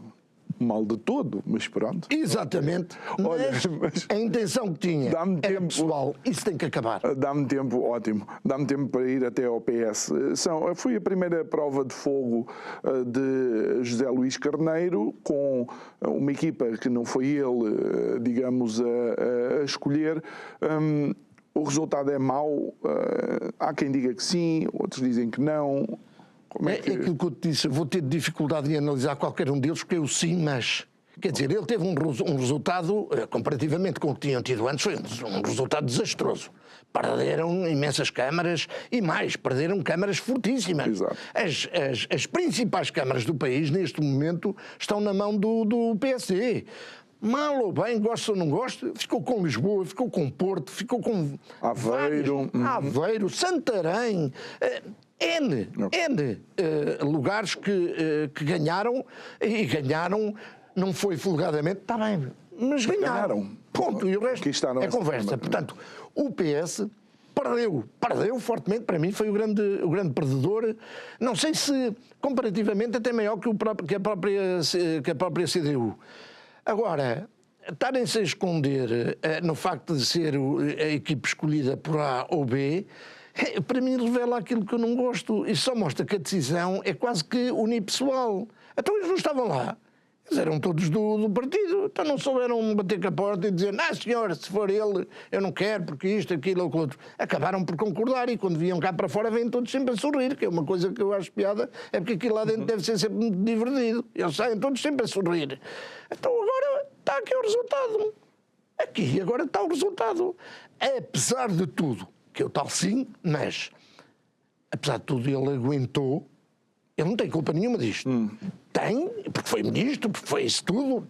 mal de todo, mas pronto. Exatamente. Olha, mas a intenção que tinha era pessoal. Isso tem que acabar. Dá-me tempo, ótimo. Dá-me tempo para ir até ao PS. Foi a primeira prova de fogo de José Luís Carneiro, com uma equipa que não foi ele, digamos, a escolher. O resultado é mau. Há quem diga que sim, outros dizem que não. É aquilo que eu te disse, vou ter dificuldade em analisar qualquer um deles, porque eu sim, mas... Quer dizer, ele teve um resultado, comparativamente com o que tinham tido antes, foi um resultado desastroso. Perderam imensas câmaras e mais, perderam câmaras fortíssimas. Exato. As principais câmaras do país, neste momento, estão na mão do PSD. Mal ou bem, gosto ou não gosto, ficou com Lisboa, ficou com Porto, ficou com Aveiro, Aveiro, Santarém... N lugares que ganharam, e ganharam, não foi folgadamente, está bem, mas ganharam. Ponto. E o resto é conversa. Portanto, o PS perdeu fortemente, para mim foi o grande perdedor, não sei se comparativamente até maior que a própria CDU. Agora, estarem-se a esconder no facto de ser a equipe escolhida por A ou B, para mim revela aquilo que eu não gosto. Isso só mostra que a decisão é quase que unipessoal. Então eles não estavam lá. Eles eram todos do partido. Então não souberam bater com a porta e dizer: senhor, se for ele, eu não quero, porque isto, aquilo ou aquilo outro. Acabaram por concordar e quando vinham cá para fora vêm todos sempre a sorrir, que é uma coisa que eu acho piada, é porque aquilo lá dentro deve ser sempre muito divertido. Eles saem todos sempre a sorrir. Então agora está aqui o resultado. Aqui agora está o resultado. Apesar de tudo, que eu tal sim, mas apesar de tudo ele aguentou. Ele não tem culpa nenhuma disto. Tem, porque foi ministro, porque foi isso tudo.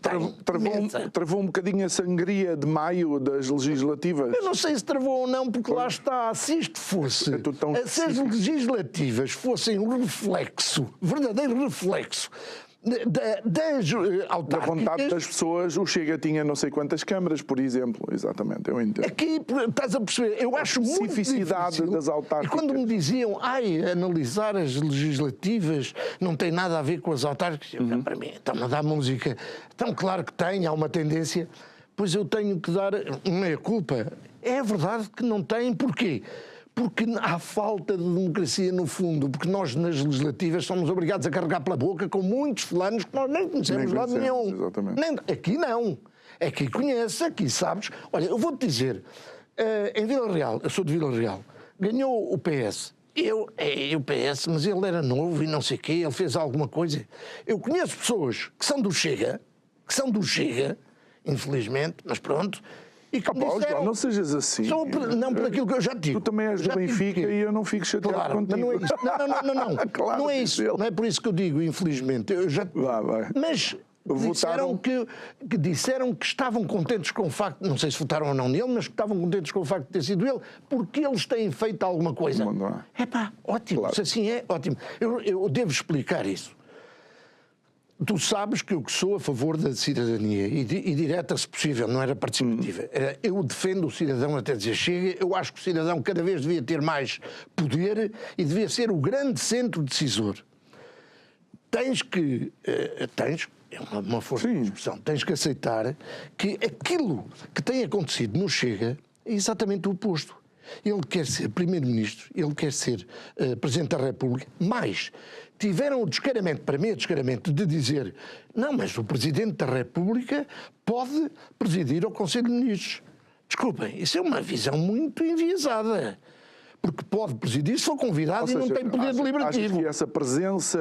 Travou um bocadinho a sangria de maio das legislativas. Eu não sei se travou ou não, porque lá está. Se isto fosse, se as legislativas fossem um reflexo, verdadeiro reflexo, das autárquicas... Da vontade das pessoas, o Chega tinha não sei quantas câmaras, por exemplo. Exatamente, eu entendo. Aqui, estás a perceber, eu acho muito especificidade difícil, das autárquicas. E quando me diziam, analisar as legislativas não tem nada a ver com as autárquicas, para mim, está-me a dar música. Então, claro que tem, há uma tendência, pois eu tenho que dar uma culpa. É verdade que não tem, porquê? Porque há falta de democracia no fundo, porque nós nas legislativas somos obrigados a carregar pela boca com muitos fulanos que nós nem conhecemos lá nenhum. Exatamente. Aqui não. Aqui conheces, aqui sabes. Olha, eu vou-te dizer, em Vila Real, eu sou de Vila Real, ganhou o PS. O PS, mas ele era novo e não sei o quê, ele fez alguma coisa. Eu conheço pessoas que são do Chega, infelizmente, mas pronto. E que disseram, não sejas assim. Não por aquilo que eu já digo. Tu também és do Benfica e eu não fico chateado contigo. Mas não é isso. Não. Claro, não é isso. Não é por isso que eu digo, infelizmente. Eu já... Vai. Mas disseram que estavam contentes com o facto, não sei se votaram ou não nele, mas que estavam contentes com o facto de ter sido ele, porque eles têm feito alguma coisa. Ótimo. Claro. Se assim é, ótimo. Eu devo explicar isso. Tu sabes que eu sou a favor da cidadania e direta, se possível, não era participativa. Eu defendo o cidadão até dizer chega. Eu acho que o cidadão cada vez devia ter mais poder e devia ser o grande centro decisor. É uma força de expressão, tens que aceitar que aquilo que tem acontecido no Chega é exatamente o oposto. Ele quer ser Primeiro-Ministro, ele quer ser Presidente da República, mas tiveram o descaramento, para mim, de dizer não, mas o Presidente da República pode presidir ao Conselho de Ministros. Desculpem, isso é uma visão muito enviesada. porque pode presidir se for convidado e não tem poder Acho deliberativo. que essa presença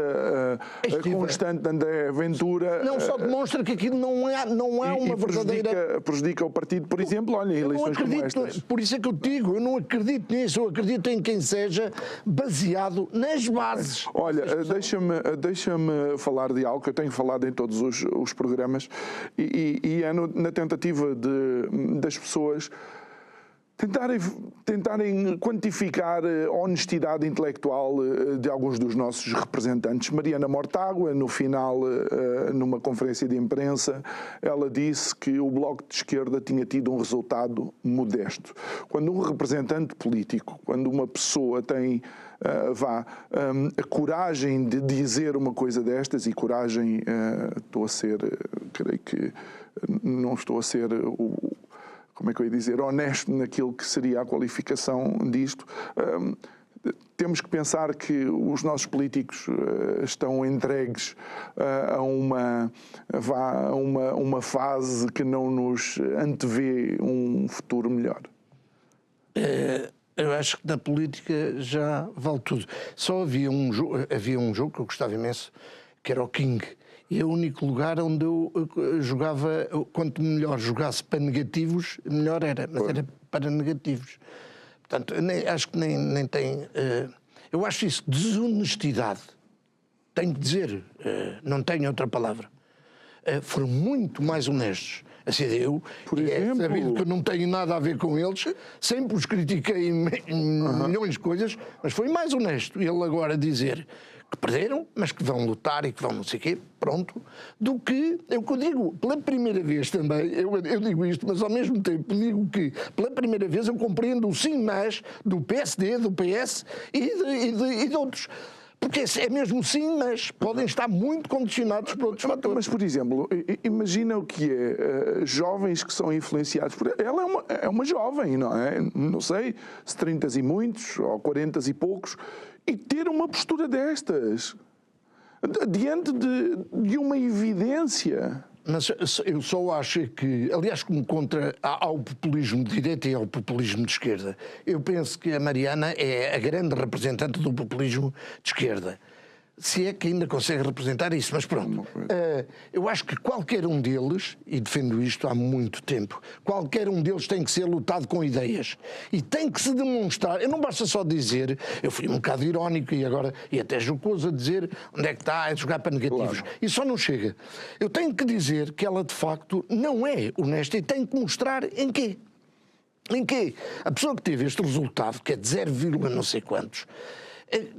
constante de André Ventura Não só demonstra que aquilo não há uma verdadeira... prejudica o partido, por exemplo, olha, em Eu não eleições como acredito, estas. por isso é que eu digo, eu não acredito nisso, eu acredito em quem seja baseado nas bases. Olha, deixa-me falar de algo que eu tenho falado em todos os programas e é na tentativa das pessoas tentarem quantificar a honestidade intelectual de alguns dos nossos representantes. Mariana Mortágua, no final, numa conferência de imprensa, ela disse que o Bloco de Esquerda tinha tido um resultado modesto. Quando um representante político, quando uma pessoa tem a coragem de dizer uma coisa destas, e coragem, creio que não estou a ser como é que eu ia dizer, honesto naquilo que seria a qualificação disto. Temos que pensar que os nossos políticos estão entregues a uma fase que não nos antevê um futuro melhor. Eu acho que na política já vale tudo. Só havia um jogo que eu gostava imenso, que era o King. E é o único lugar onde eu jogava, quanto melhor jogasse para negativos, melhor era. Mas era para negativos. Portanto, acho que nem tem... eu acho isso desonestidade. Tenho que dizer, não tenho outra palavra. Foram muito mais honestos. Assim, por exemplo, sabido que eu não tenho nada a ver com eles, sempre os critiquei em milhões de coisas, mas foi mais honesto ele agora dizer que perderam, mas que vão lutar e que vão não sei o quê, pronto, do que, é o que eu digo, pela primeira vez também, eu digo isto, mas ao mesmo tempo digo que, pela primeira vez, eu compreendo o sim, mas do PSD, do PS e de outros. Porque é mesmo sim, mas podem estar muito condicionados por outros fatores. Mas, por exemplo, imagina o que é jovens que são influenciados por... Ela é uma jovem, não é? Não sei, se 30 e muitos, ou 40 e poucos, e ter uma postura destas, diante de uma evidência... Mas eu só acho que, aliás, como contra ao populismo de direita e ao populismo de esquerda, eu penso que a Mariana é a grande representante do populismo de esquerda. Se é que ainda consegue representar isso, mas pronto. Eu acho que qualquer um deles, e defendo isto há muito tempo, qualquer um deles tem que ser lutado com ideias. E tem que se demonstrar. Eu não basta só dizer, eu fui um bocado irónico e até jocoso a dizer onde é que está a jogar para negativos. Claro. Isso só não chega. Eu tenho que dizer que ela de facto não é honesta e tenho que mostrar em quê. Em quê? A pessoa que teve este resultado, que é de 0, não sei quantos,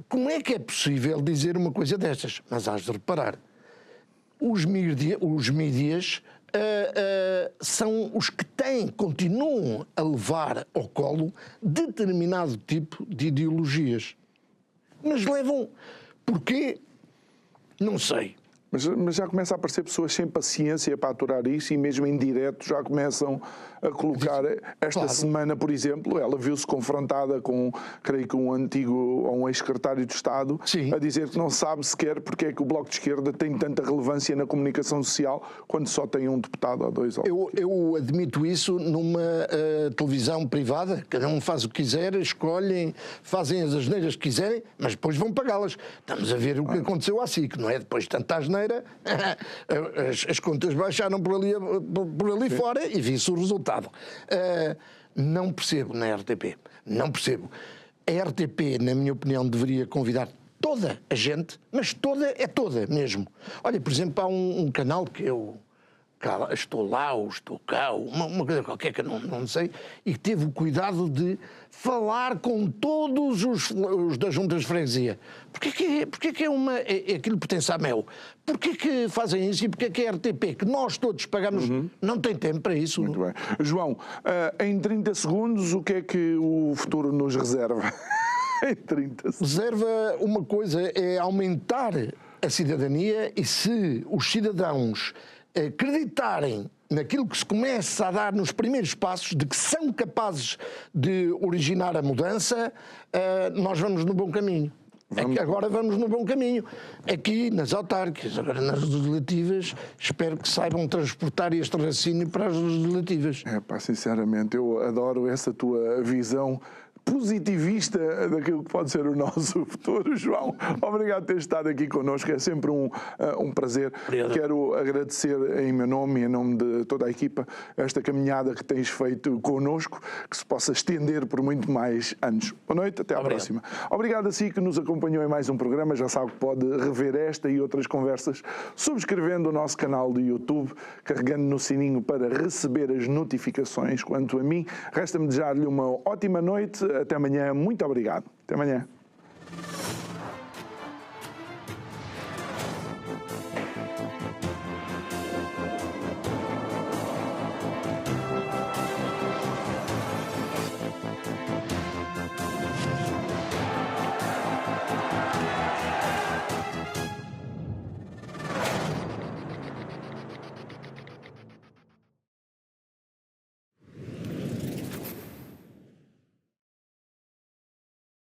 como é que é possível dizer uma coisa destas? Mas hás de reparar, os mídias são os que continuam a levar ao colo determinado tipo de ideologias. Mas levam... Porquê? Não sei. Mas já começa a aparecer pessoas sem paciência para aturar isso e mesmo em direto já começam a colocar... Esta semana, por exemplo, ela viu-se confrontada com, creio que um antigo ou um ex-secretário de Estado, sim, a dizer que não sabe sequer porque é que o Bloco de Esquerda tem tanta relevância na comunicação social quando só tem um deputado ou dois. Eu admito isso numa televisão privada, cada um faz o que quiser, escolhem, fazem as asneiras que quiserem, mas depois vão pagá-las. Estamos a ver o que aconteceu à SIC, não é? Depois de tanta asneira, as contas baixaram por ali fora e vi-se o resultado. Não percebo na RTP, não percebo. A RTP, na minha opinião, deveria convidar toda a gente, mas toda é toda mesmo. Olha, por exemplo, há um canal que eu estou lá ou estou cá, uma coisa qualquer que eu não sei, e que teve o cuidado de falar com todos os das juntas de freguesia. Porquê que aquilo pertence à Mel? Porquê que fazem isso e porquê que a RTP, que nós todos pagamos, não tem tempo para isso? Muito bem. João, em 30 segundos, o que é que o futuro nos reserva? Em 30 segundos. Reserva uma coisa, é aumentar a cidadania e se os cidadãos acreditarem naquilo que se começa a dar nos primeiros passos, de que são capazes de originar a mudança, nós vamos no bom caminho. Agora vamos no bom caminho. Aqui, nas autárquicas, agora nas legislativas, espero que saibam transportar este raciocínio para as legislativas. Sinceramente, eu adoro essa tua visão positivista daquilo que pode ser o nosso futuro. João, obrigado por ter estado aqui connosco, é sempre um prazer. Obrigado. Quero agradecer em meu nome e em nome de toda a equipa esta caminhada que tens feito connosco, que se possa estender por muito mais anos. Boa noite, até à próxima. Obrigado a si que nos acompanhou em mais um programa, já sabe que pode rever esta e outras conversas subscrevendo o nosso canal do YouTube, carregando no sininho para receber as notificações. Quanto a mim, resta-me desejar-lhe uma ótima noite. Até amanhã. Muito obrigado. Até amanhã.